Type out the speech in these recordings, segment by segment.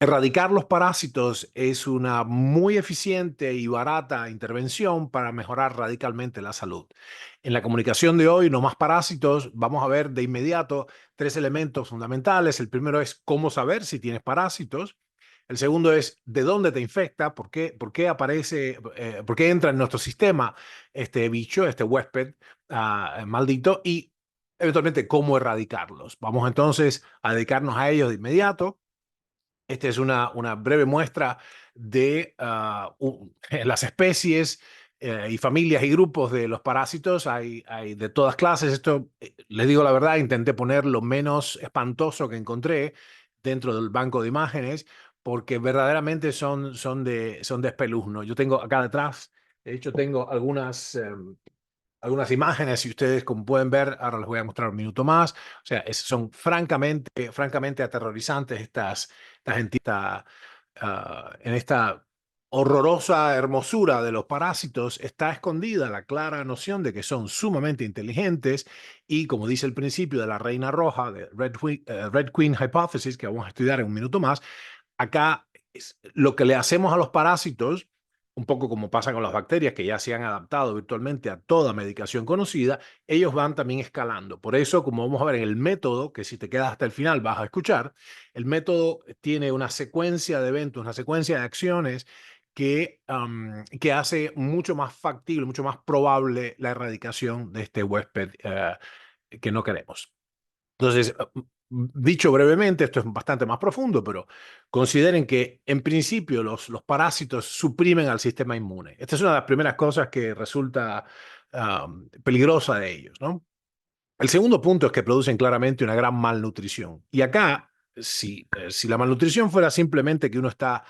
Erradicar los parásitos es una muy eficiente y barata intervención para mejorar radicalmente la salud. En la comunicación de hoy, no más parásitos, vamos a ver de inmediato tres elementos fundamentales. El primero es cómo saber si tienes parásitos. El segundo es de dónde te infecta, por qué aparece, por qué entra en nuestro sistema este bicho, este huésped maldito y eventualmente cómo erradicarlos. Vamos entonces a dedicarnos a ellos de inmediato. Esta es una breve muestra de las especies y familias y grupos de los parásitos. Hay de todas clases. Esto, les digo la verdad, intenté poner lo menos espantoso que encontré dentro del banco de imágenes, porque verdaderamente son de espeluznio. Yo tengo acá detrás, de hecho, tengo algunas imágenes, si ustedes como pueden ver, ahora les voy a mostrar un minuto más. O sea, son francamente aterrorizantes estas entitas. En esta horrorosa hermosura de los parásitos está escondida la clara noción de que son sumamente inteligentes y, como dice el principio de la Reina Roja, de Red Queen Hypothesis, que vamos a estudiar en un minuto más, acá es lo que le hacemos a los parásitos, un poco como pasa con las bacterias que ya se han adaptado virtualmente a toda medicación conocida, ellos van también escalando. Por eso, como vamos a ver en el método, que si te quedas hasta el final vas a escuchar, el método tiene una secuencia de eventos, una secuencia de acciones que hace mucho más factible, mucho más probable la erradicación de este huésped que no queremos. Entonces, dicho brevemente, esto es bastante más profundo, pero consideren que en principio los parásitos suprimen al sistema inmune. Esta es una de las primeras cosas que resulta peligrosa de ellos, ¿no? El segundo punto es que producen claramente una gran malnutrición. Y acá, si la malnutrición fuera simplemente que uno está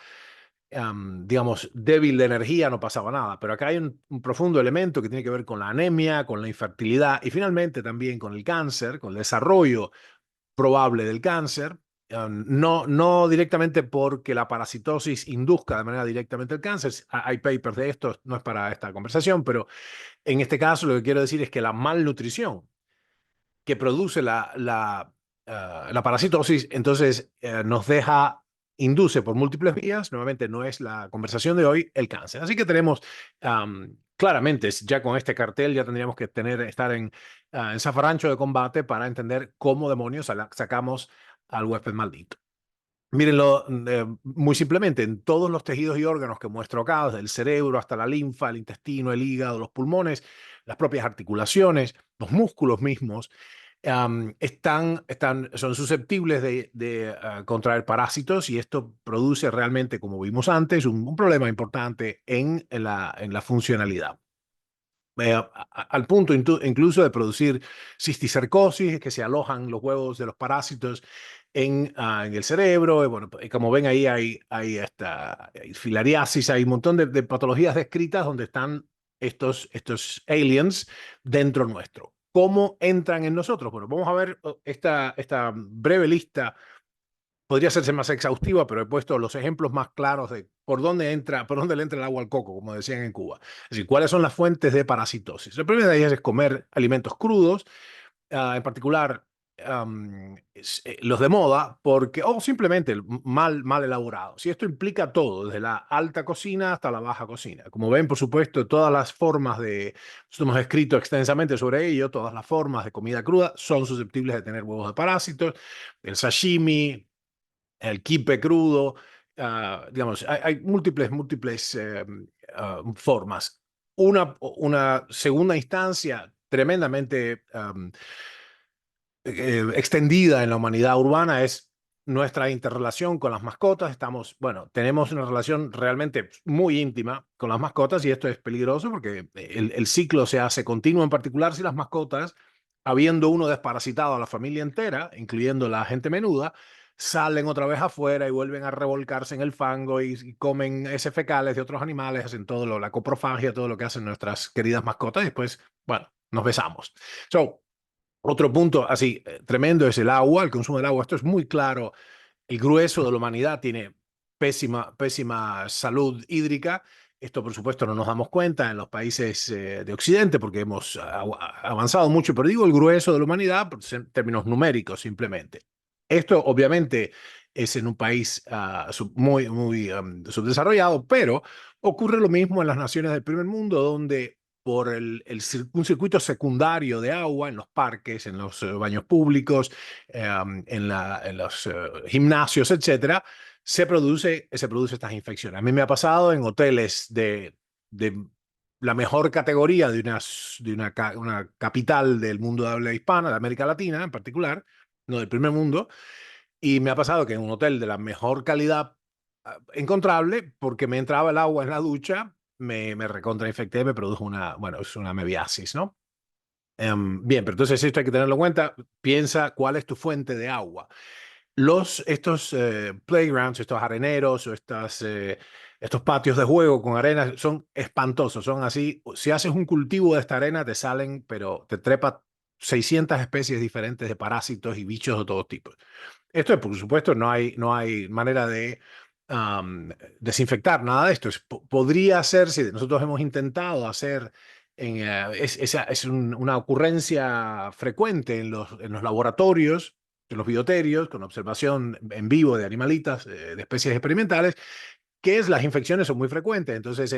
digamos, débil de energía, no pasaba nada. Pero acá hay un profundo elemento que tiene que ver con la anemia, con la infertilidad y finalmente también con el cáncer, con el desarrollo probable del cáncer. No directamente porque la parasitosis induzca de manera directamente el cáncer. Hay papers de esto, no es para esta conversación, pero en este caso lo que quiero decir es que la malnutrición que produce la parasitosis, entonces induce por múltiples vías, nuevamente no es la conversación de hoy, el cáncer. Así que tenemos claramente, ya con este cartel ya tendríamos que estar en zafarrancho de combate para entender cómo demonios sacamos al huésped maldito. Mírenlo muy simplemente, en todos los tejidos y órganos que muestro acá, desde el cerebro hasta la linfa, el intestino, el hígado, los pulmones, las propias articulaciones, los músculos mismos, son susceptibles de contraer parásitos y esto produce realmente, como vimos antes, un problema importante en la funcionalidad. Al punto incluso de producir cisticercosis, que se alojan los huevos de los parásitos en el cerebro. Y bueno, como ven ahí hay filariasis, hay un montón de patologías descritas donde están estos aliens dentro nuestro. ¿Cómo entran en nosotros? Bueno, vamos a ver esta breve lista. Podría hacerse más exhaustiva, pero he puesto los ejemplos más claros de por dónde le entra el agua al coco, como decían en Cuba. Es decir, cuáles son las fuentes de parasitosis. La primera de ellas es comer alimentos crudos, en particular los de moda, o simplemente mal elaborados. Y esto implica todo, desde la alta cocina hasta la baja cocina. Como ven, por supuesto, todas las formas nosotros hemos escrito extensamente sobre ello, todas las formas de comida cruda son susceptibles de tener huevos de parásitos. El sashimi, el quipe crudo, digamos, hay múltiples formas. Una segunda instancia tremendamente extendida en la humanidad urbana es nuestra interrelación con las mascotas. Tenemos una relación realmente muy íntima con las mascotas y esto es peligroso porque el ciclo se hace continuo, en particular si las mascotas, habiendo uno desparasitado a la familia entera, incluyendo la gente menuda, salen otra vez afuera y vuelven a revolcarse en el fango y comen heces fecales de otros animales, hacen la coprofagia, todo lo que hacen nuestras queridas mascotas y después, bueno, nos besamos. Otro punto así tremendo es el agua, el consumo del agua. Esto es muy claro. El grueso de la humanidad tiene pésima salud hídrica. Esto, por supuesto, no nos damos cuenta en los países de Occidente porque hemos avanzado mucho, pero digo el grueso de la humanidad en términos numéricos simplemente. Esto, obviamente, es en un país muy subdesarrollado, pero ocurre lo mismo en las naciones del primer mundo, donde por un circuito secundario de agua en los parques, en los baños públicos, en los gimnasios, etcétera, se produce estas infecciones. A mí me ha pasado en hoteles de la mejor categoría de una capital del mundo de habla hispana, de América Latina en particular, no del primer mundo, y me ha pasado que en un hotel de la mejor calidad encontrable, porque me entraba el agua en la ducha, me recontrainfecté, me produjo es una mebiasis, ¿no? Bien, pero entonces esto hay que tenerlo en cuenta. Piensa cuál es tu fuente de agua. Estos playgrounds, estos areneros o estos patios de juego con arena son espantosos, son así. Si haces un cultivo de esta arena, te salen, pero te trepa 600 especies diferentes de parásitos y bichos de todo tipo. Esto, por supuesto, no hay manera de desinfectar nada de esto. Podría hacerse, nosotros hemos intentado hacer, una ocurrencia frecuente en los laboratorios, en los bioterios, con observación en vivo de animalitas, de especies experimentales, que las infecciones son muy frecuentes. Entonces,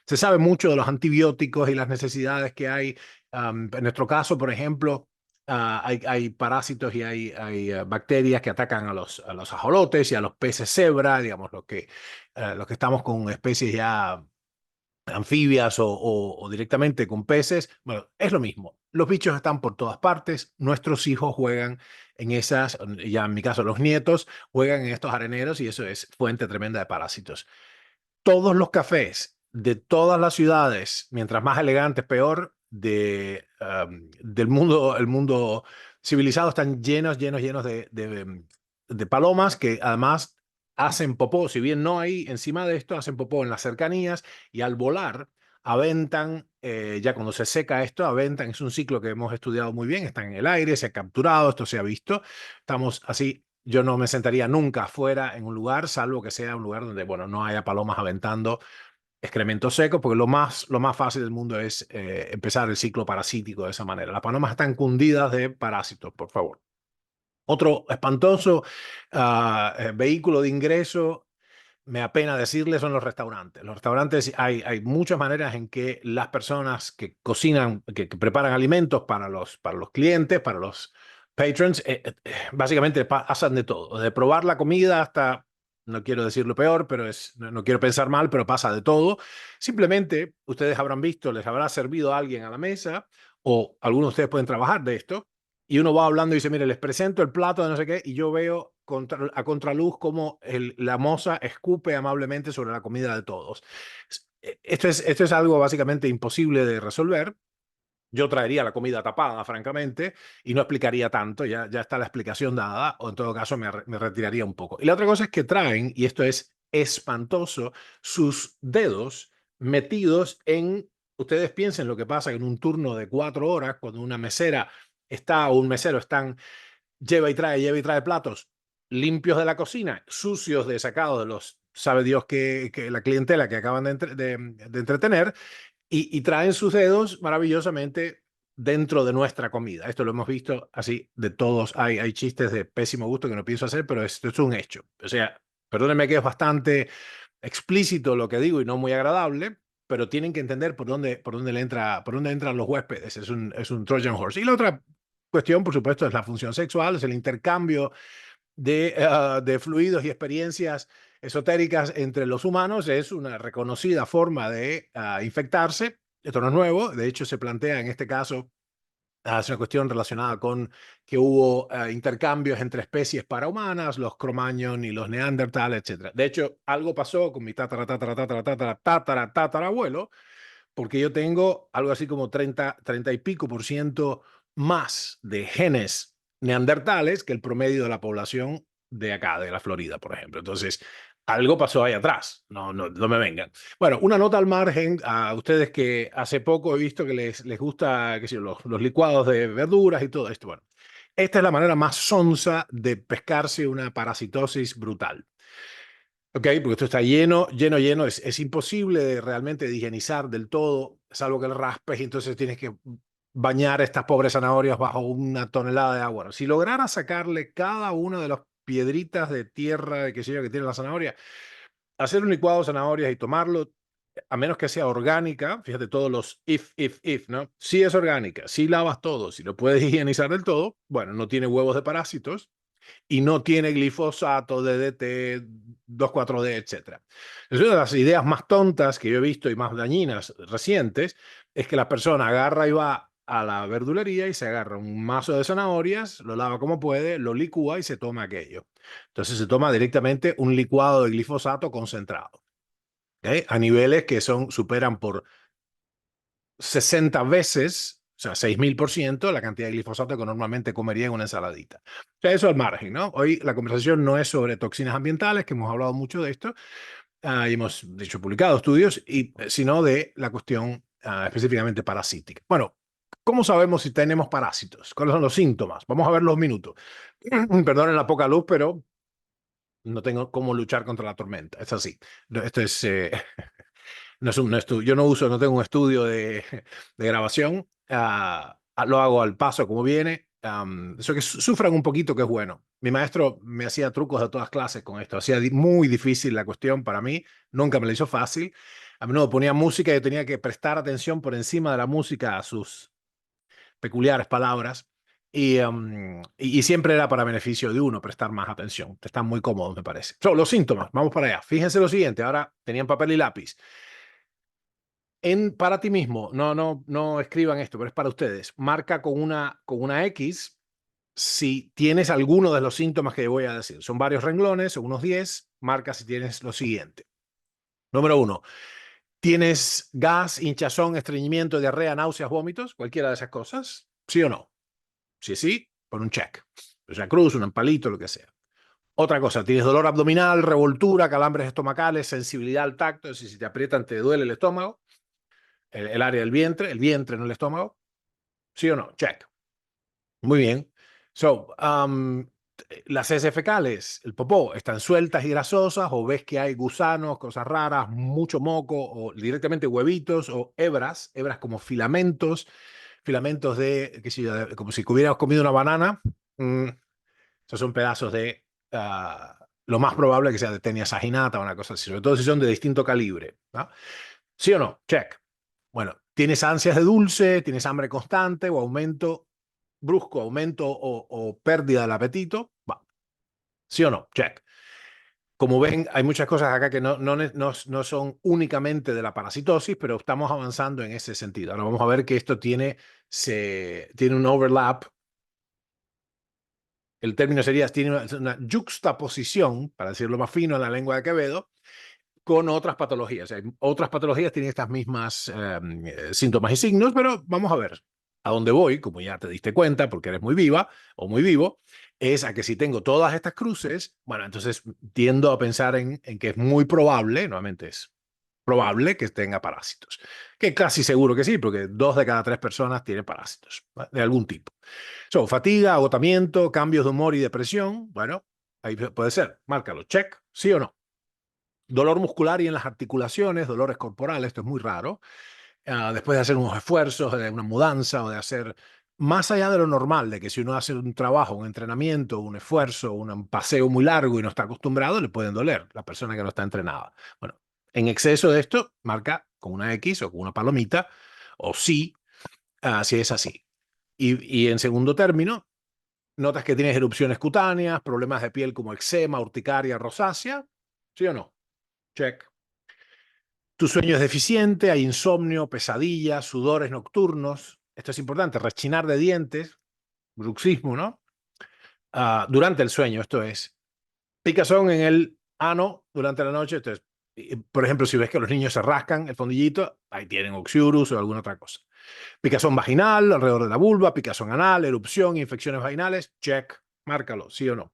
se sabe mucho de los antibióticos y las necesidades que hay. En nuestro caso, por ejemplo, hay parásitos y hay bacterias que atacan a los ajolotes y a los peces cebra, digamos, los que estamos con especies ya anfibias o directamente con peces. Bueno, es lo mismo. Los bichos están por todas partes. Nuestros hijos juegan en esas, ya en mi caso los nietos, juegan en estos areneros y eso es fuente tremenda de parásitos. Todos los cafés de todas las ciudades, mientras más elegantes, peor, del mundo, el mundo civilizado, están llenos, llenos, llenos de palomas que además hacen popó. Si bien no hay encima de esto, hacen popó en las cercanías y al volar aventan, ya cuando se seca esto, aventan. Es un ciclo que hemos estudiado muy bien, están en el aire, se ha capturado, esto se ha visto. Estamos así. Yo no me sentaría nunca afuera en un lugar, salvo que sea un lugar donde, bueno, no haya palomas aventando excremento seco, porque lo más fácil del mundo es empezar el ciclo parasítico de esa manera. Las palomas están cundidas de parásitos, por favor. Otro espantoso vehículo de ingreso, me apena decirle, son los restaurantes. Los restaurantes, hay muchas maneras en que las personas que cocinan, que preparan alimentos para los clientes, para los patrons, básicamente pasan de todo, de probar la comida hasta, no quiero decir lo peor, pero no quiero pensar mal, pero pasa de todo. Simplemente, ustedes habrán visto, les habrá servido a alguien a la mesa, o algunos de ustedes pueden trabajar de esto, y uno va hablando y dice, mire, les presento el plato de no sé qué, y yo veo a contraluz cómo la moza escupe amablemente sobre la comida de todos. Esto es algo básicamente imposible de resolver. Yo traería la comida tapada, francamente, y no explicaría tanto, ya está la explicación dada, o en todo caso me retiraría un poco. Y la otra cosa es que traen, y esto es espantoso, sus dedos metidos ustedes piensen lo que pasa en un turno de 4 horas, cuando una mesera o un mesero están, lleva y trae platos limpios de la cocina, sucios de sacados de sabe Dios que la clientela que acaban de entretener, y traen sus dedos maravillosamente dentro de nuestra comida. Esto lo hemos visto así de todos. Hay chistes de pésimo gusto que no pienso hacer, pero esto es un hecho. O sea, perdónenme que es bastante explícito lo que digo y no muy agradable, pero tienen que entender por dónde entran los huéspedes. Es un Trojan Horse. Y la otra cuestión, por supuesto, es la función sexual, es el intercambio de fluidos y experiencias esotéricas entre los humanos. Es una reconocida forma de infectarse. Esto no es nuevo, de hecho se plantea en este caso, es una cuestión relacionada con que hubo intercambios entre especies parahumanas, los Cro-Magnon y los Neandertal, etcétera. De hecho, algo pasó con mi tatarabuelo, porque yo tengo algo así como 30 y pico por ciento más de genes neandertales que el promedio de la población de acá, de la Florida, por ejemplo. Entonces, algo pasó ahí atrás. No me vengan. Bueno, una nota al margen a ustedes que hace poco he visto que les gusta, qué sé yo, los licuados de verduras y todo esto. Bueno, esta es la manera más sonsa de pescarse una parasitosis brutal. Ok, porque esto está lleno, lleno, lleno. Es imposible de realmente de higienizar del todo, salvo que el raspes y entonces tienes que bañar estas pobres zanahorias bajo una tonelada de agua. Bueno, si lograra sacarle cada uno de los piedritas de tierra, de qué sé yo, que tiene la zanahoria. Hacer un licuado de zanahorias y tomarlo, a menos que sea orgánica, fíjate todos los if, ¿no? Si es orgánica, si lavas todo, si lo puedes higienizar del todo, bueno, no tiene huevos de parásitos y no tiene glifosato, DDT, 2,4-D, etcétera. Es una de las ideas más tontas que yo he visto y más dañinas recientes, es que la persona agarra y va a la verdulería y se agarra un mazo de zanahorias, lo lava como puede, lo licúa y se toma aquello. Entonces se toma directamente un licuado de glifosato concentrado, ¿ok? A niveles que superan por 60 veces, o sea, 6000% la cantidad de glifosato que normalmente comería en una ensaladita. O sea, eso al margen, ¿no? Hoy la conversación no es sobre toxinas ambientales, que hemos hablado mucho de esto, y hemos, de hecho, publicado estudios, sino de la cuestión específicamente parasítica. Bueno, ¿cómo sabemos si tenemos parásitos? ¿Cuáles son los síntomas? Vamos a ver los minutos. Perdonen la poca luz, pero no tengo cómo luchar contra la tormenta. Es así. Esto es... no es un estudio, yo no uso, no tengo un estudio de grabación, lo hago al paso como viene. Eso que sufran un poquito, que es bueno. Mi maestro me hacía trucos de todas clases con esto, hacía muy difícil la cuestión para mí, nunca me la hizo fácil. A menudo ponía música y yo tenía que prestar atención por encima de la música a sus peculiares palabras. Y siempre era para beneficio de uno prestar más atención. Están muy cómodos, me parece. Los síntomas, vamos para allá. Fíjense lo siguiente, ahora tenían papel y lápiz. Para ti mismo, no escriban esto, pero es para ustedes. Marca con una X si tienes alguno de los síntomas que voy a decir. Son varios renglones, son unos 10. Marca si tienes lo siguiente. Número 1. ¿Tienes gas, hinchazón, estreñimiento, diarrea, náuseas, vómitos? Cualquiera de esas cosas. ¿Sí o no? Si sí, pon un check. O sea, cruz, un palito, lo que sea. Otra cosa, ¿tienes dolor abdominal, revoltura, calambres estomacales, sensibilidad al tacto? Es decir, si te aprietan, te duele el estómago. El área del vientre, el vientre, no el estómago. ¿Sí o no? Check. Muy bien. Las heces fecales, el popó, ¿están sueltas y grasosas o ves que hay gusanos, cosas raras, mucho moco o directamente huevitos o hebras como filamentos de, qué sé yo, como si hubieras comido una banana? Esos son pedazos de, lo más probable que sea de tenia saginata o una cosa así, sobre todo si son de distinto calibre, ¿no? ¿Sí o no? Check. Bueno, ¿tienes ansias de dulce? ¿Tienes hambre constante o brusco aumento o pérdida del apetito? Va. ¿Sí o no? Check. Como ven, hay muchas cosas acá que no son únicamente de la parasitosis, pero estamos avanzando en ese sentido. Ahora vamos a ver que esto tiene un overlap. El término sería, tiene una juxtaposición, para decirlo más fino en la lengua de Quevedo, con otras patologías. Otras patologías tienen estas mismas síntomas y signos, pero vamos a ver. A dónde voy, como ya te diste cuenta, porque eres muy viva o muy vivo, es a que si tengo todas estas cruces, bueno, entonces tiendo a pensar en que es muy probable, nuevamente es probable que tenga parásitos. Que casi seguro que sí, porque 2 de cada 3 personas tienen parásitos, ¿vale? De algún tipo. Fatiga, agotamiento, cambios de humor y depresión, bueno, ahí puede ser. Márcalo, check, sí o no. Dolor muscular y en las articulaciones, dolores corporales, esto es muy raro. Después de hacer unos esfuerzos, de una mudanza o de hacer, más allá de lo normal, de que si uno hace un trabajo, un entrenamiento, un esfuerzo, un paseo muy largo y no está acostumbrado, le pueden doler la persona que no está entrenada. Bueno, en exceso de esto, marca con una X o con una palomita, o sí, si es así. Y en segundo término, notas que tienes erupciones cutáneas, problemas de piel como eczema, urticaria, rosácea, ¿sí o no? Check. Tu sueño es deficiente, hay insomnio, pesadillas, sudores nocturnos. Esto es importante, rechinar de dientes, bruxismo, ¿no? Durante el sueño, esto es. Picazón en el ano durante la noche. Entonces, por ejemplo, si ves que los niños se rascan el fondillito, ahí tienen oxiurus o alguna otra cosa. Picazón vaginal alrededor de la vulva, picazón anal, erupción, infecciones vaginales, check, márcalo, sí o no.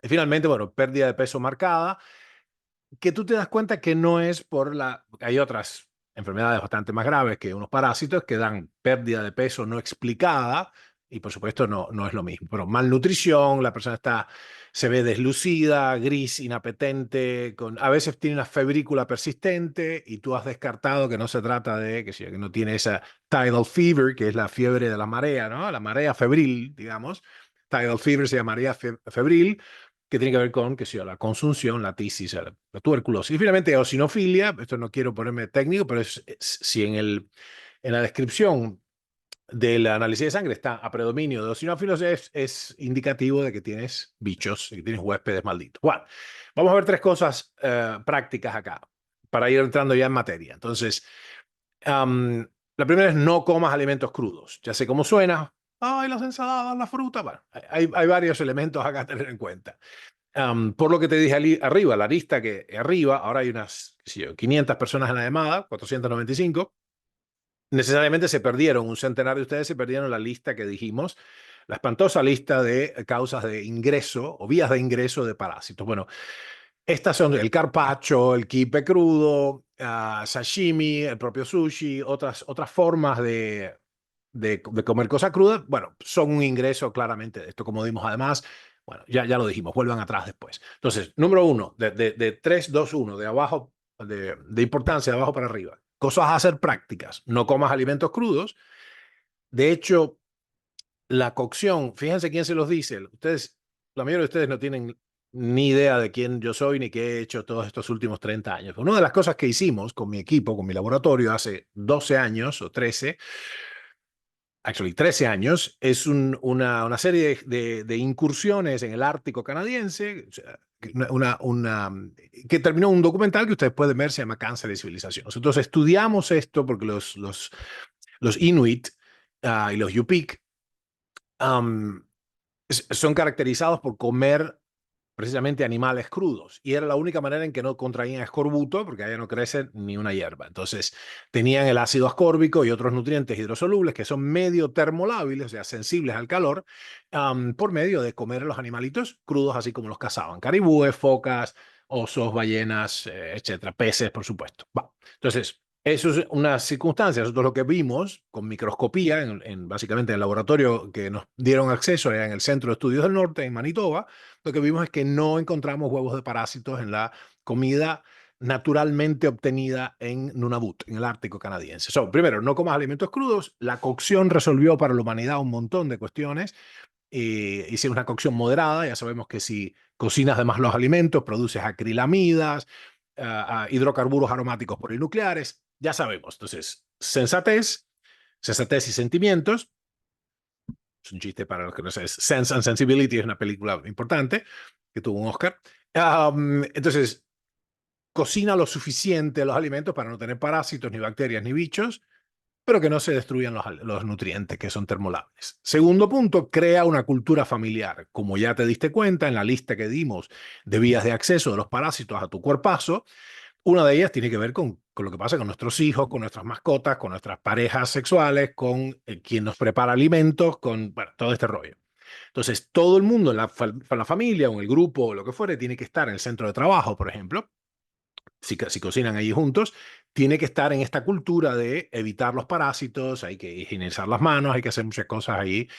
Y finalmente, bueno, pérdida de peso marcada, que tú te das cuenta que no es hay otras enfermedades bastante más graves que unos parásitos que dan pérdida de peso no explicada y por supuesto no es lo mismo. Pero malnutrición, la persona se ve deslucida, gris, inapetente, a veces tiene una febrícula persistente y tú has descartado que no se trata que no tiene esa tidal fever, que es la fiebre de la marea, ¿no? La marea febril, digamos. Tidal fever se llamaría febril. que tiene que ver con, qué sé yo, la consunción, la tisis, la tuberculosis. Y finalmente, eosinofilia, esto no quiero ponerme técnico, pero si en la descripción del análisis de sangre está a predominio de eosinófilos, es indicativo de que tienes bichos, que tienes huéspedes malditos. Bueno, vamos a ver tres cosas prácticas acá, para ir entrando ya en materia. Entonces, la primera es no comas alimentos crudos. Ya sé cómo suena. Ay, las ensaladas, la fruta. Bueno, hay varios elementos acá a tener en cuenta. Por lo que te dije arriba, la lista que arriba, ahora hay unas, qué sé yo, 500 personas en la llamada, 495. Necesariamente se perdieron, un centenar de ustedes se perdieron la lista que dijimos, la espantosa lista de causas de ingreso o vías de ingreso de parásitos. Bueno, estas son el carpaccio, el quipe crudo, sashimi, el propio sushi, otras formas de comer cosas crudas. Bueno, son un ingreso claramente de esto, como dimos además. Bueno, ya lo dijimos, vuelvan atrás después. Entonces, número uno, de 3, 2, 1, de abajo, de importancia, de abajo para arriba. Cosas a hacer prácticas. No comas alimentos crudos. De hecho, la cocción, fíjense quién se los dice. Ustedes, la mayoría de ustedes no tienen ni idea de quién yo soy ni qué he hecho todos estos últimos 30 años. Una de las cosas que hicimos con mi equipo, con mi laboratorio, hace 12 años o 13, 13 años, es una serie de incursiones en el Ártico canadiense, o sea, que terminó un documental que ustedes pueden ver, se llama Cáncer y Civilización. Nosotros estudiamos esto porque los Inuit y los Yupik um, son caracterizados por comer precisamente animales crudos. Y era la única manera en que no contraían escorbuto, porque allá no crece ni una hierba. Entonces, tenían el ácido ascórbico y otros nutrientes hidrosolubles que son medio termolábiles, o sea, sensibles al calor, por medio de comer los animalitos crudos, así como los cazaban. Caribúes, focas, osos, ballenas, etcétera. Peces, por supuesto. Va. Entonces, eso es una circunstancia. Nosotros lo que vimos con microscopía, básicamente en el laboratorio que nos dieron acceso en el Centro de Estudios del Norte, en Manitoba, lo que vimos es que no encontramos huevos de parásitos en la comida naturalmente obtenida en Nunavut, en el Ártico canadiense. Primero, no comas alimentos crudos. La cocción resolvió para la humanidad un montón de cuestiones. Hicieron una cocción moderada. Ya sabemos que si cocinas además los alimentos, produces acrilamidas, hidrocarburos aromáticos polinucleares. Ya sabemos. Entonces, sensatez y sentimientos. Es un chiste para los que no saben. Sense and Sensibility es una película importante que tuvo un Oscar. Entonces, cocina lo suficiente los alimentos para no tener parásitos, ni bacterias, ni bichos, pero que no se destruyan los nutrientes que son termolables. Segundo punto, crea una cultura familiar. Como ya te diste cuenta en la lista que dimos de vías de acceso de los parásitos a tu cuerpazo, una de ellas tiene que ver con lo que pasa con nuestros hijos, con nuestras mascotas, con nuestras parejas sexuales, con quien nos prepara alimentos, con bueno, todo este rollo. Entonces, todo el mundo en la familia o en el grupo o lo que fuere tiene que estar en el centro de trabajo, por ejemplo, si cocinan allí juntos, tiene que estar en esta cultura de evitar los parásitos, hay que higienizar las manos, hay que hacer muchas cosas ahí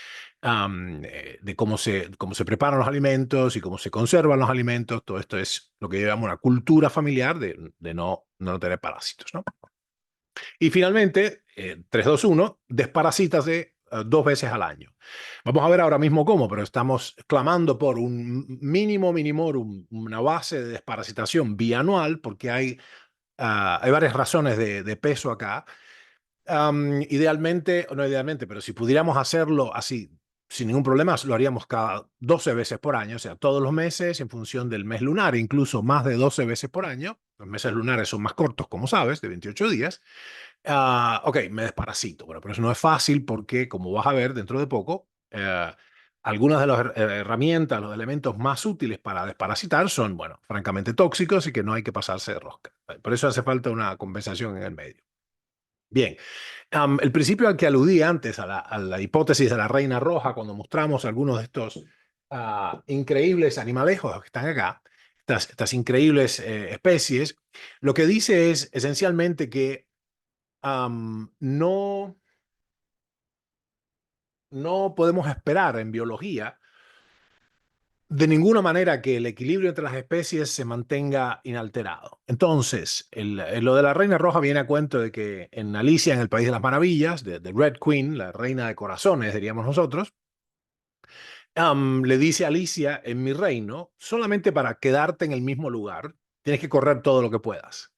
de cómo se preparan los alimentos y cómo se conservan los alimentos. Todo esto es lo que llamamos una cultura familiar de no tener parásitos, ¿no? Y finalmente, 3, 2, 1, desparasítate 2 veces al año. Vamos a ver ahora mismo cómo, pero estamos clamando por un mínimo minimorum, una base de desparasitación bianual, porque hay varias razones de peso acá. Idealmente, o no idealmente, pero si pudiéramos hacerlo así, sin ningún problema, lo haríamos cada 12 veces por año, o sea, todos los meses en función del mes lunar, incluso más de 12 veces por año. Los meses lunares son más cortos, como sabes, de 28 días. Ok, me desparasito. Bueno, pero eso no es fácil porque, como vas a ver dentro de poco, algunas de las herramientas, los elementos más útiles para desparasitar son, bueno, francamente tóxicos y que no hay que pasarse de rosca. Por eso hace falta una compensación en el medio. Bien, el principio al que aludí antes, a la hipótesis de la reina roja, cuando mostramos algunos de estos increíbles animalejos que están acá, estas increíbles especies, lo que dice es esencialmente que no, no podemos esperar en biología de ninguna manera que el equilibrio entre las especies se mantenga inalterado. Entonces, lo de la reina roja viene a cuento de que en Alicia, en el País de las Maravillas, de Red Queen, la reina de corazones, diríamos nosotros, Le dice Alicia, en mi reino, solamente para quedarte en el mismo lugar, tienes que correr todo lo que puedas.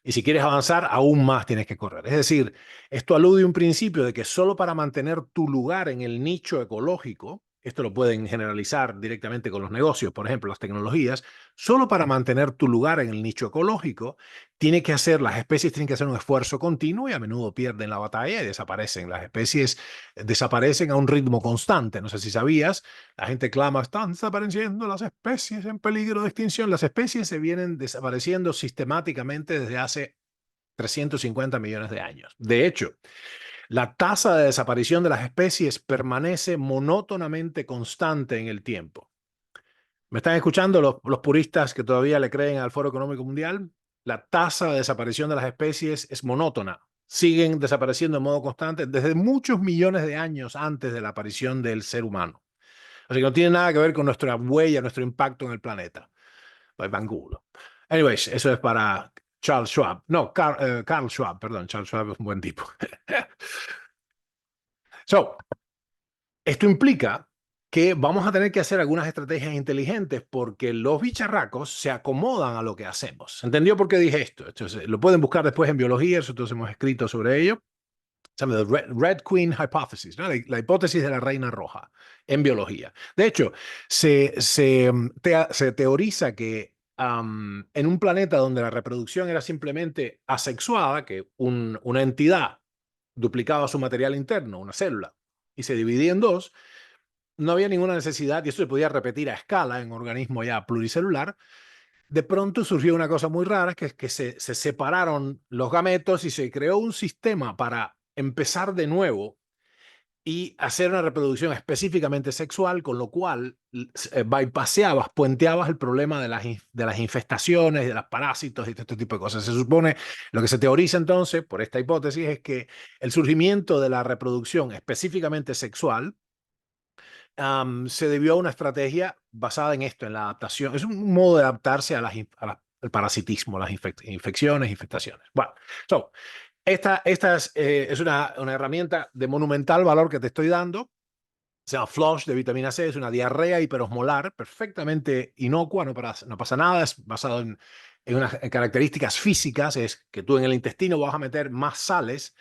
Y si quieres avanzar, aún más tienes que correr. Es decir, esto alude a un principio de que solo para mantener tu lugar en el nicho ecológico, esto lo pueden generalizar directamente con los negocios, por ejemplo, las tecnologías, solo para mantener tu lugar en el nicho ecológico, las especies tienen que hacer un esfuerzo continuo y a menudo pierden la batalla y desaparecen. Las especies desaparecen a un ritmo constante. No sé si sabías, la gente clama, están desapareciendo las especies en peligro de extinción. Las especies se vienen desapareciendo sistemáticamente desde hace 350 millones de años. De hecho, la tasa de desaparición de las especies permanece monótonamente constante en el tiempo. ¿Me están escuchando los puristas que todavía le creen al Foro Económico Mundial? La tasa de desaparición de las especies es monótona. Siguen desapareciendo de modo constante desde muchos millones de años antes de la aparición del ser humano. Así que no tiene nada que ver con nuestra huella, nuestro impacto en el planeta. Pues vangulo. Anyways, eso es para Charles Schwab. No, Carl Schwab, perdón. Charles Schwab es un buen tipo. So, esto implica que vamos a tener que hacer algunas estrategias inteligentes porque los bicharracos se acomodan a lo que hacemos. ¿Entendió por qué dije esto? Lo pueden buscar después en biología, nosotros hemos escrito sobre ello. Se llama Red Queen Hypothesis, ¿no? La hipótesis de la reina roja en biología. De hecho, se teoriza que en un planeta donde la reproducción era simplemente asexuada, que una entidad duplicaba su material interno, una célula, y se dividía en dos, no había ninguna necesidad, y esto se podía repetir a escala en organismo ya pluricelular. De pronto surgió una cosa muy rara, que es que se separaron los gametos y se creó un sistema para empezar de nuevo y hacer una reproducción específicamente sexual, con lo cual bypaseabas, puenteabas el problema de las infestaciones, de los parásitos y de este tipo de cosas. Se supone, lo que se teoriza entonces, por esta hipótesis, es que el surgimiento de la reproducción específicamente sexual se debió a una estrategia basada en esto, en la adaptación. Es un modo de adaptarse al parasitismo, las infecciones, infestaciones. Bueno, esta es una herramienta de monumental valor que te estoy dando. Se llama Flush de vitamina C, es una diarrea hiperosmolar, perfectamente inocua, no pasa nada, es basado en unas características físicas, es que tú en el intestino vas a meter más sales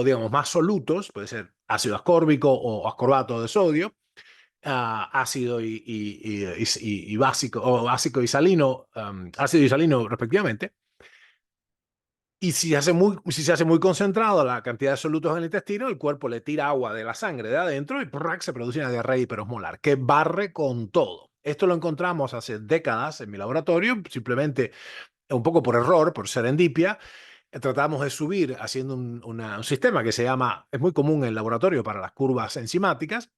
digamos, más solutos, puede ser ácido ascórbico o ascorbato de sodio, ácido y básico, o básico y salino, ácido y salino respectivamente. Y si se hace muy concentrado la cantidad de solutos en el intestino, el cuerpo le tira agua de la sangre de adentro y ¡prac! Se produce una diarrea hiperosmolar que barre con todo. Esto lo encontramos hace décadas en mi laboratorio, simplemente un poco por error, por serendipia. Tratamos de subir haciendo un sistema que es muy común en el laboratorio para las curvas enzimáticas.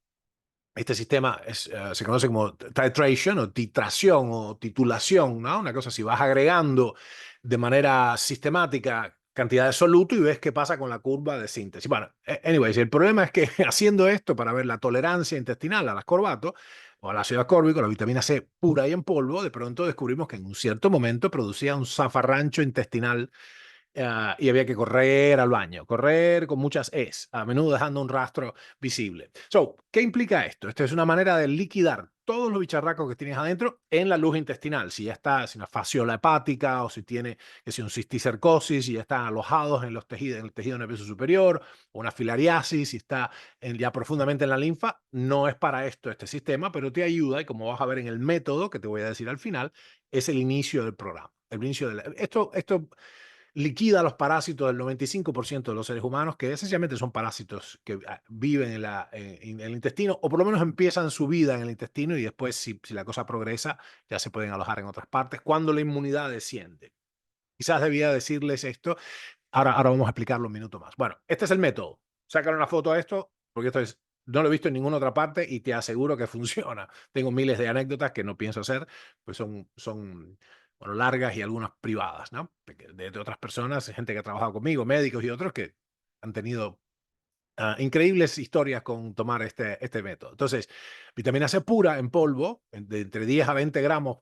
Este sistema se conoce como titration o titración o titulación, ¿no? Una cosa así, vas agregando de manera sistemática cantidad de soluto y ves qué pasa con la curva de síntesis. Bueno, anyways, el problema es que haciendo esto para ver la tolerancia intestinal al ascorbato o al ácido ascórbico, la vitamina C pura y en polvo, de pronto descubrimos que en un cierto momento producía un zafarrancho intestinal y había que correr al baño, correr con muchas es, a menudo dejando un rastro visible. ¿Qué implica esto? Esto es una manera de liquidar todos los bicharracos que tienes adentro en la luz intestinal. Si ya está, si una fasciola hepática o si tiene un cisticercosis, si ya están alojados en los tejidos, en el tejido nervioso superior, o una filariasis, si está ya profundamente en la linfa, no es para esto este sistema, pero te ayuda y como vas a ver en el método que te voy a decir al final, es el inicio del programa. El inicio esto liquida los parásitos del 95% de los seres humanos, que esencialmente son parásitos que viven en el intestino, o por lo menos empiezan su vida en el intestino y después, si la cosa progresa, ya se pueden alojar en otras partes cuando la inmunidad desciende. Quizás debía decirles esto. Ahora vamos a explicarlo un minuto más. Bueno, este es el método. Sácale una foto a esto, porque no lo he visto en ninguna otra parte y te aseguro que funciona. Tengo miles de anécdotas que no pienso hacer, pues son bueno, largas y algunas privadas, ¿no? De otras personas, gente que ha trabajado conmigo, médicos y otros que han tenido increíbles historias con tomar este método. Entonces, vitamina C pura en polvo, de entre 10 a 20 gramos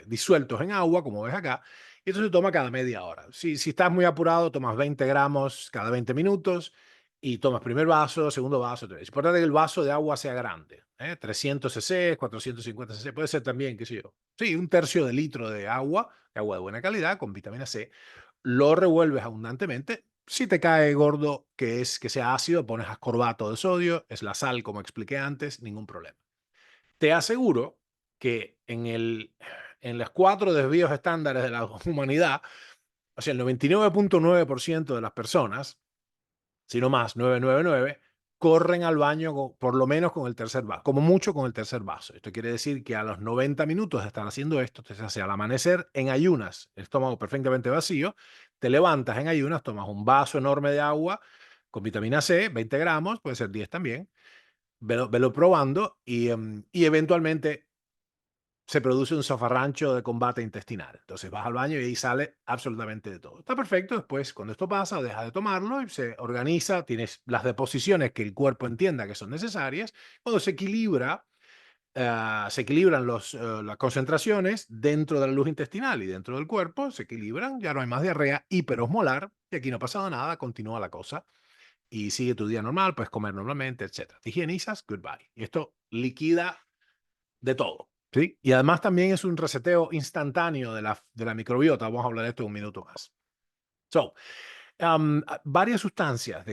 disueltos en agua, como ves acá, y esto se toma cada media hora. Si estás muy apurado, tomas 20 gramos cada 20 minutos. y tomas primer vaso, segundo vaso, es importante que el vaso de agua sea grande, 300 cc, 450 cc, puede ser también, qué sé yo. Sí, un tercio de litro de agua de buena calidad con vitamina C. Lo revuelves abundantemente. Si te cae gordo, que sea ácido, pones ascorbato de sodio, es la sal, como expliqué antes, ningún problema. Te aseguro que en los 4 desvíos estándares de la humanidad, o sea, el 99.9% de las personas, sino más, 999, corren al baño por lo menos con el tercer vaso, como mucho con el tercer vaso. Esto quiere decir que a los 90 minutos de estar haciendo esto, te hace al amanecer en ayunas, el estómago perfectamente vacío, te levantas en ayunas, tomas un vaso enorme de agua con vitamina C, 20 gramos, puede ser 10 también, velo probando y eventualmente se produce un zafarrancho de combate intestinal. Entonces vas al baño y ahí sale absolutamente de todo. Está perfecto, después cuando esto pasa, dejas de tomarlo y se organiza, tienes las deposiciones que el cuerpo entienda que son necesarias. Cuando se equilibran las concentraciones dentro de la luz intestinal y dentro del cuerpo, se equilibran, ya no hay más diarrea hiperosmolar y aquí no ha pasado nada, continúa la cosa y sigue tu día normal, puedes comer normalmente, etcétera. Te higienizas, goodbye. Y esto liquida de todo, ¿sí? Y además también es un reseteo instantáneo de la microbiota. Vamos a hablar de esto en un minuto más. So, varias sustancias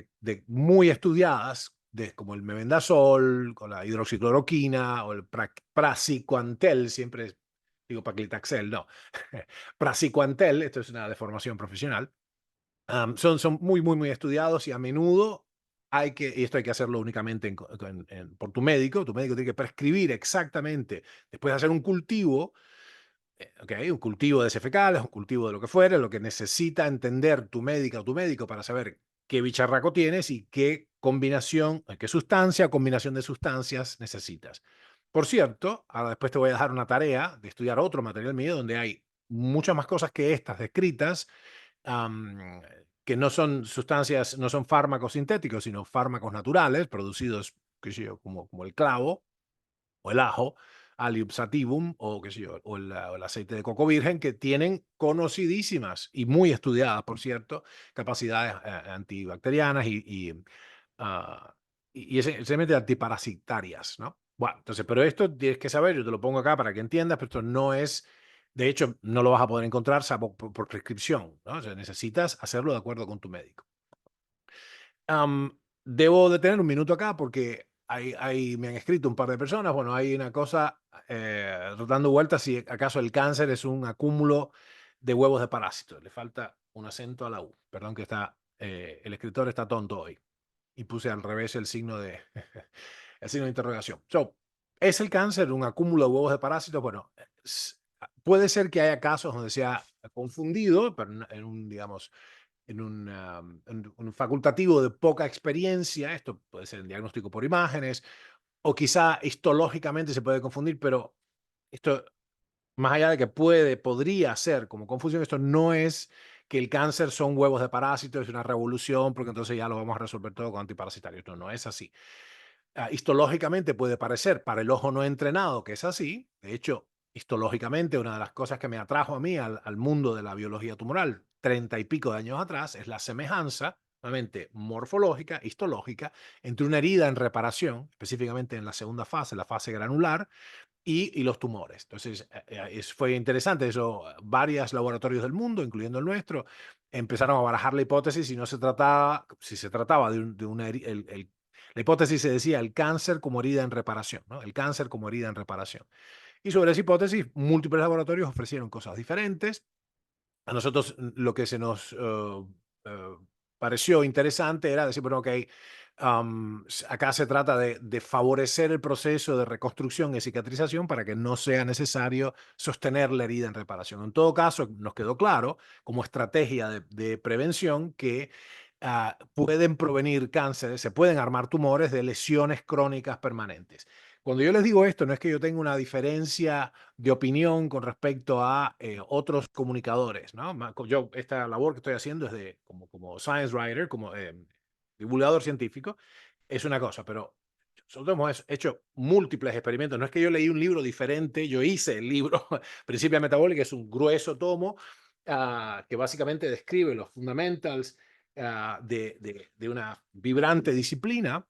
muy estudiadas, como el mebendazol, o la hidroxicloroquina, o el praziquantel, siempre digo paclitaxel, no. Praziquantel, esto es una deformación profesional, son muy, muy, muy estudiados y a menudo y esto hay que hacerlo únicamente por tu médico tiene que prescribir exactamente, después de hacer un cultivo, un cultivo de heces fecales, un cultivo de lo que fuere, lo que necesita entender tu médica o tu médico para saber qué bicharraco tienes y qué combinación, qué sustancia o combinación de sustancias necesitas. Por cierto, ahora después te voy a dejar una tarea de estudiar otro material mío donde hay muchas más cosas que estas descritas, am, que no son sustancias, no son fármacos sintéticos, sino fármacos naturales, producidos, qué sé yo, como el clavo o el ajo, Allium sativum, o qué sé yo, o el aceite de coco virgen, que tienen conocidísimas y muy estudiadas, por cierto, capacidades antibacterianas ah, y esencialmente antiparasitarias, ¿no? Bueno, entonces, pero esto tienes que saber, yo te lo pongo acá para que entiendas, pero esto no es, de hecho, no lo vas a poder encontrar salvo por prescripción, ¿no? O sea, necesitas hacerlo de acuerdo con tu médico. Debo de tener un minuto acá porque me han escrito un par de personas. Bueno, hay una cosa dando vueltas si acaso el cáncer es un acúmulo de huevos de parásitos. Le falta un acento a la U. Perdón que el escritor está tonto hoy. Y puse al revés el signo de interrogación. So, ¿es el cáncer un acúmulo de huevos de parásitos? Bueno, puede ser que haya casos donde se ha confundido, pero digamos, en un facultativo de poca experiencia, esto puede ser el diagnóstico por imágenes, o quizá histológicamente se puede confundir, pero esto, más allá de que podría ser como confusión, esto no es que el cáncer son huevos de parásitos, es una revolución, porque entonces ya lo vamos a resolver todo con antiparasitarios. No, no es así. Histológicamente puede parecer para el ojo no entrenado que es así. De hecho, histológicamente, una de las cosas que me atrajo a mí al mundo de la biología tumoral 30 y pico de años atrás es la semejanza, nuevamente morfológica, histológica, entre una herida en reparación, específicamente en la segunda fase, la fase granular, y los tumores. Entonces, fue interesante eso. Varios laboratorios del mundo, incluyendo el nuestro, empezaron a barajar la hipótesis si se trataba de una herida. La hipótesis se decía el cáncer como herida en reparación, ¿no? El cáncer como herida en reparación. Y sobre esa hipótesis, múltiples laboratorios ofrecieron cosas diferentes. A nosotros lo que se nos eh, pareció interesante era decir, bueno, ok, acá se trata de favorecer el proceso de reconstrucción y cicatrización para que no sea necesario sostener la herida en reparación. En todo caso, nos quedó claro como estrategia de prevención que pueden provenir cánceres, se pueden armar tumores de lesiones crónicas permanentes. Cuando yo les digo esto, no es que yo tenga una diferencia de opinión con respecto a otros comunicadores, ¿no? Yo, esta labor que estoy haciendo es como science writer, como divulgador científico, es una cosa, pero nosotros hemos hecho múltiples experimentos. No es que yo leí un libro diferente, yo hice el libro Principia Metabólica, es un grueso tomo que básicamente describe los fundamentals de una vibrante disciplina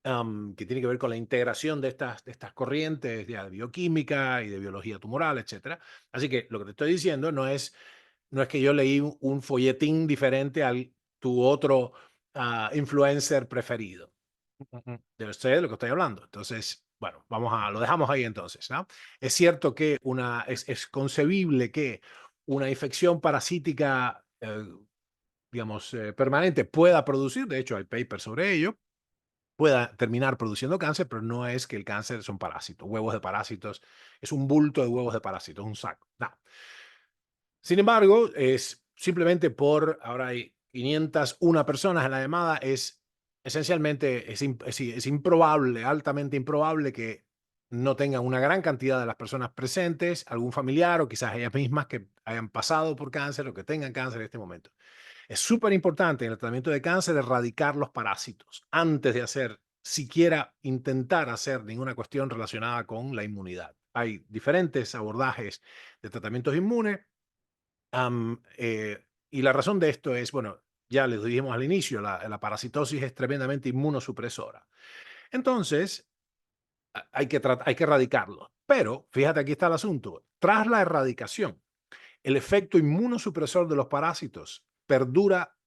que tiene que ver con la integración de estas corrientes de bioquímica y de biología tumoral, etcétera. Así que lo que te estoy diciendo no es que yo leí un folletín diferente al tu otro influencer preferido. Yo sé de lo que estoy hablando. Entonces, bueno, lo dejamos ahí entonces, ¿no? Es cierto que es concebible que una infección parasítica, digamos, permanente pueda producir, de hecho hay papers sobre ello, pueda terminar produciendo cáncer, pero no es que el cáncer son parásitos, huevos de parásitos, es un bulto de huevos de parásitos, un saco. No. Sin embargo, es simplemente ahora hay 501 personas en la llamada, esencialmente es improbable, altamente improbable que no tengan una gran cantidad de las personas presentes, algún familiar o quizás ellas mismas que hayan pasado por cáncer o que tengan cáncer en este momento. Es súper importante en el tratamiento de cáncer erradicar los parásitos antes de siquiera intentar hacer ninguna cuestión relacionada con la inmunidad. Hay diferentes abordajes de tratamientos inmunes. Y la razón de esto es, bueno, ya les dijimos al inicio, la parasitosis es tremendamente inmunosupresora. Entonces, hay que erradicarlo. Pero, fíjate, aquí está el asunto. Tras la erradicación, el efecto inmunosupresor de los parásitos perdura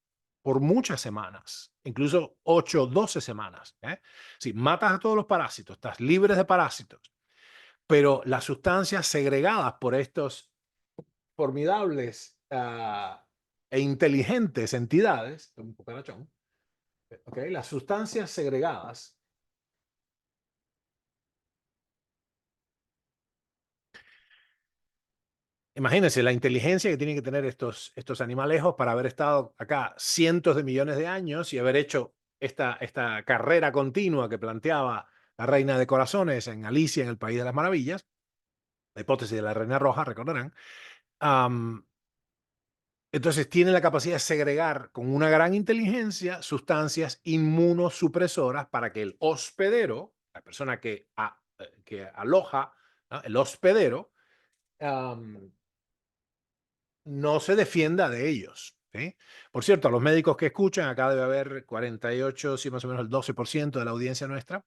por muchas semanas, incluso 8 o 12 semanas. Si matas a todos los parásitos, estás libre de parásitos, pero las sustancias segregadas por estos formidables e inteligentes entidades, un cucarachón, ¿okay? Las sustancias segregadas, imagínense la inteligencia que tienen que tener estos animalejos para haber estado acá cientos de millones de años y haber hecho esta carrera continua que planteaba la Reina de Corazones en Alicia en el País de las Maravillas, la hipótesis de la Reina Roja, recordarán. Entonces tiene la capacidad de segregar con una gran inteligencia sustancias inmunosupresoras para que el hospedero, la persona que aloja, ¿no? El hospedero, am, no se defienda de ellos. ¿Sí? Por cierto, a los médicos que escuchan, acá debe haber 48, sí, más o menos el 12% de la audiencia nuestra.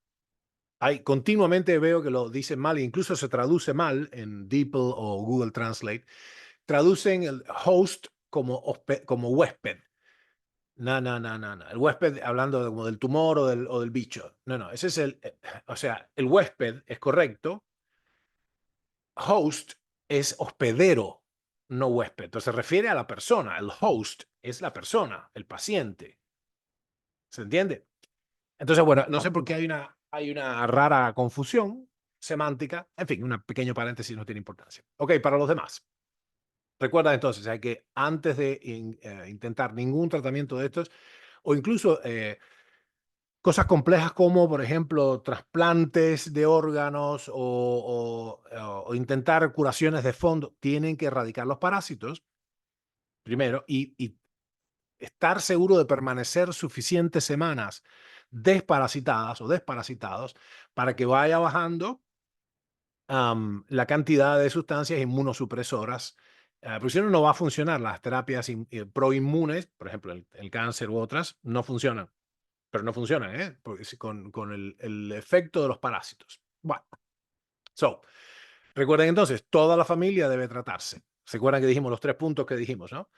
Continuamente veo que lo dicen mal, e incluso se traduce mal en DeepL o Google Translate. Traducen el host como huésped. No, no, no, no, no. El huésped, hablando como del tumor o del bicho. No, no, ese es o sea, el huésped es correcto. Host es hospedero, no huésped. Entonces se refiere a la persona. El host es la persona, el paciente. ¿Se entiende? Entonces, bueno, no sé por qué hay una rara confusión semántica. En fin, un pequeño paréntesis no tiene importancia. Ok, para los demás. Recuerda entonces, hay que antes de intentar ningún tratamiento de estos, o incluso cosas complejas como, por ejemplo, trasplantes de órganos o intentar curaciones de fondo, tienen que erradicar los parásitos primero y estar seguro de permanecer suficientes semanas desparasitadas o desparasitados para que vaya bajando la cantidad de sustancias inmunosupresoras. Porque si no va a funcionar. Las terapias proinmunes, por ejemplo, el cáncer u otras, no funcionan. Pero no funcionan, ¿eh? Porque con el efecto de los parásitos. Bueno, recuerden entonces, toda la familia debe tratarse. ¿Se acuerdan que dijimos los 3 puntos que dijimos, no?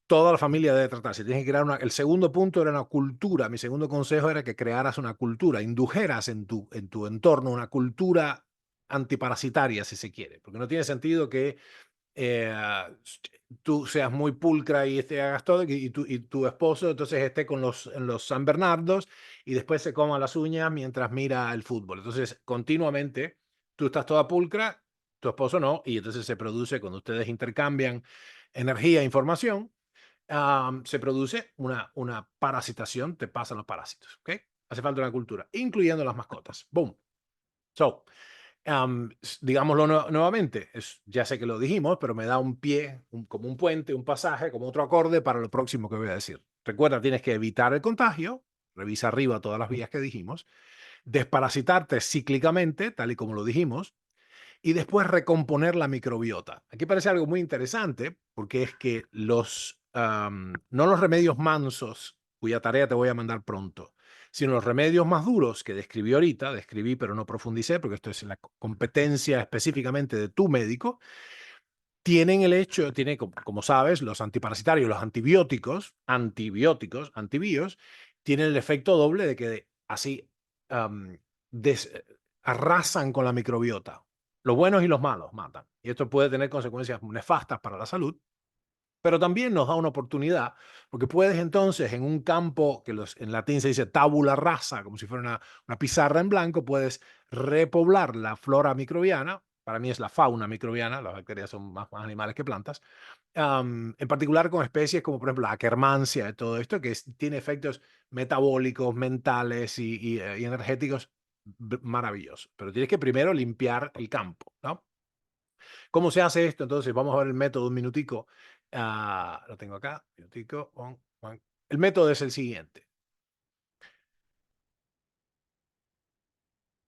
Toda la familia debe tratarse. Tienes que crear el segundo punto era una cultura. Mi segundo consejo era que crearas una cultura, indujeras en tu entorno una cultura antiparasitaria, si se quiere. Porque no tiene sentido que eh, tú seas muy pulcra y hagas todo, y tu esposo entonces esté en los San Bernardos y después se coma las uñas mientras mira el fútbol. Entonces, continuamente, tú estás toda pulcra, tu esposo no, y entonces se produce, cuando ustedes intercambian energía e información, se produce una parasitación, te pasan los parásitos, ¿ok? Hace falta una cultura, incluyendo las mascotas. Boom. So, digámoslo nuevamente, ya sé que lo dijimos, pero me da un pie, como un puente, un pasaje, como otro acorde para lo próximo que voy a decir. Recuerda, tienes que evitar el contagio, revisa arriba todas las vías que dijimos, desparasitarte cíclicamente, tal y como lo dijimos, y después recomponer la microbiota. Aquí parece algo muy interesante, porque es que los no los remedios mansos, cuya tarea te voy a mandar pronto, sino los remedios más duros que describí ahorita, describí pero no profundicé, porque esto es la competencia específicamente de tu médico, tienen el hecho, tiene, como sabes, los antiparasitarios, los antibios, tienen el efecto doble de que así am, des- arrasan con la microbiota. Los buenos y los malos matan. Y esto puede tener consecuencias nefastas para la salud, pero también nos da una oportunidad, porque puedes entonces en un campo que en latín se dice tabula rasa, como si fuera una pizarra en blanco, puedes repoblar la flora microbiana. Para mí es la fauna microbiana, las bacterias son más animales que plantas, en particular con especies como por ejemplo la Akkermansia y todo esto, que tiene efectos metabólicos, mentales y energéticos maravillosos. Pero tienes que primero limpiar el campo, ¿no? ¿Cómo se hace esto? Entonces, vamos a ver el método un minutico. Lo tengo acá. Minutico. El método es el siguiente.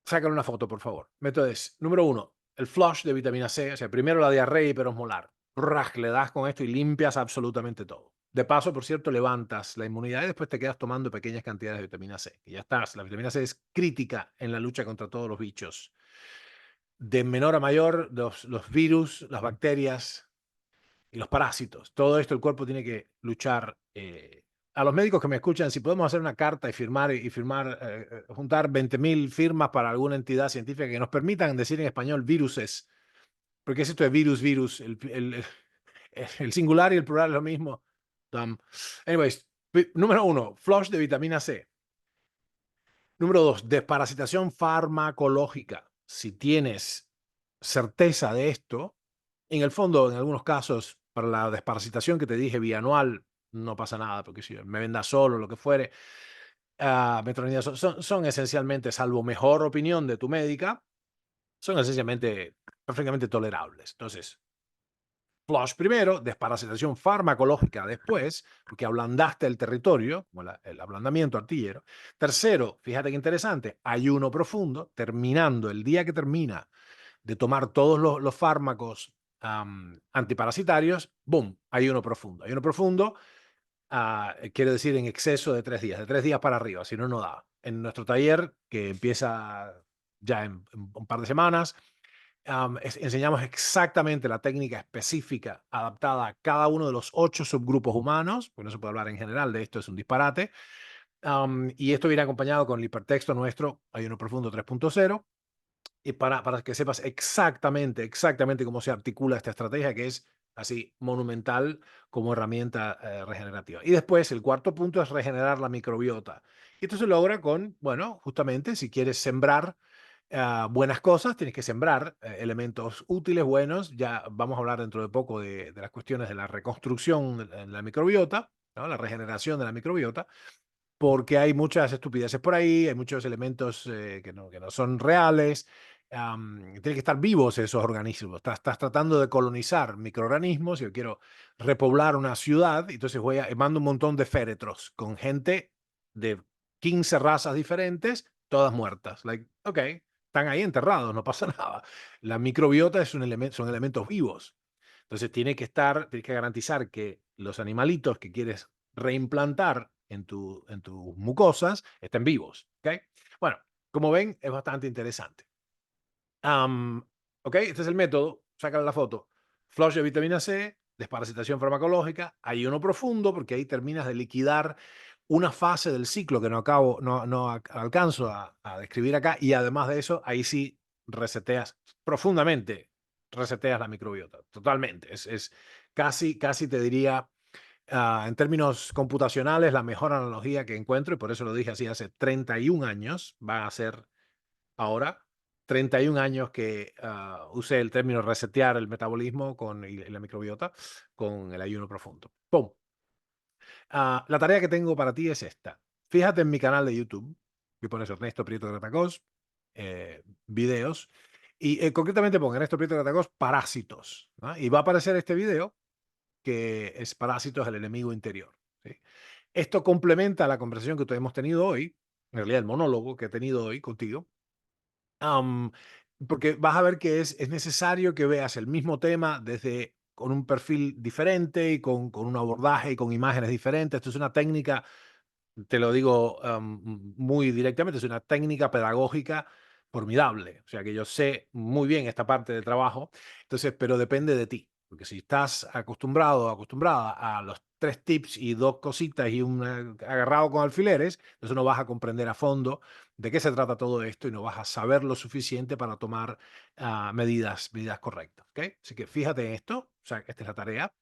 Sácale una foto, por favor. Método es, número uno, el flush de vitamina C. O sea, primero la diarrea hiperosmolar. Raj, le das con esto y limpias absolutamente todo. De paso, por cierto, levantas la inmunidad y después te quedas tomando pequeñas cantidades de vitamina C. Y ya estás. La vitamina C es crítica en la lucha contra todos los bichos. De menor a mayor, los virus, las bacterias, y los parásitos. Todo esto el cuerpo tiene que luchar. A los médicos que me escuchan, si podemos hacer una carta y firmar, juntar 20.000 firmas para alguna entidad científica que nos permitan decir en español viruses, porque es esto de virus, el singular y el plural es lo mismo. Anyways, número uno, flush de vitamina C. Número dos, desparasitación farmacológica. Si tienes certeza de esto, en el fondo, en algunos casos, para la desparasitación que te dije bianual, no pasa nada, porque si me venda solo, lo que fuere, metronidazol, son esencialmente, salvo mejor opinión de tu médica, son esencialmente perfectamente tolerables. Entonces, flush primero, desparasitación farmacológica después, porque ablandaste el territorio, como el ablandamiento artillero. Tercero, fíjate qué interesante, ayuno profundo, terminando el día que termina de tomar todos los fármacos antiparasitarios, boom, ayuno profundo. Ayuno profundo quiere decir en exceso de 3 días para arriba, si no, no da. En nuestro taller, que empieza ya en un par de semanas, enseñamos exactamente la técnica específica adaptada a cada uno de los 8 subgrupos humanos, pues no se puede hablar en general de esto, es un disparate. Y esto viene acompañado con el hipertexto nuestro, Ayuno Profundo 3.0, y para que sepas exactamente cómo se articula esta estrategia, que es así monumental como herramienta regenerativa. Y después, el cuarto punto es regenerar la microbiota. Y esto se logra con, bueno, justamente si quieres sembrar buenas cosas, tienes que sembrar elementos útiles, buenos. Ya vamos a hablar dentro de poco de las cuestiones de la reconstrucción de la microbiota, ¿no? La regeneración de la microbiota, porque hay muchas estupideces por ahí, hay muchos elementos que no son reales. Tienen que estar vivos esos organismos. Estás tratando de colonizar microorganismos. Yo quiero repoblar una ciudad, entonces mando un montón de féretros con gente de 15 razas diferentes, todas muertas. Like, ok, están ahí enterrados, no pasa nada. La microbiota es son elementos vivos. Entonces tienes que garantizar que los animalitos que quieres reimplantar en tus mucosas estén vivos. ¿Okay? Bueno, como ven, es bastante interesante. Ok, este es el método. Sácale la foto. Flush de vitamina C, desparasitación farmacológica, ayuno profundo, porque ahí terminas de liquidar una fase del ciclo que no alcanzo a describir acá. Y además de eso, ahí sí reseteas profundamente, reseteas la microbiota. Totalmente. Es casi te diría en términos computacionales, la mejor analogía que encuentro, y por eso lo dije así hace 31 años, va a ser ahora 31 años que usé el término resetear el metabolismo y la microbiota con el ayuno profundo. ¡Pum! La tarea que tengo para ti es esta. Fíjate en mi canal de YouTube, que pones Ernesto Prieto de Gratacós, videos, y concretamente pon Ernesto Prieto de Gratacós, parásitos, ¿no? Y va a aparecer este video que es parásitos el enemigo interior. ¿Sí? Esto complementa la conversación que hemos tenido hoy, en realidad el monólogo que he tenido hoy contigo, am, porque vas a ver que es necesario que veas el mismo tema desde con un perfil diferente y con un abordaje y con imágenes diferentes. Esto es una técnica, te lo digo muy directamente, es una técnica pedagógica formidable. O sea que yo sé muy bien esta parte del trabajo, entonces, pero depende de ti. Porque si estás acostumbrado o acostumbrada a los tres tips y dos cositas y un agarrado con alfileres, entonces no vas a comprender a fondo de qué se trata todo esto y no vas a saber lo suficiente para tomar medidas correctas. ¿Ok? Así que fíjate en esto, o sea, esta es la tarea.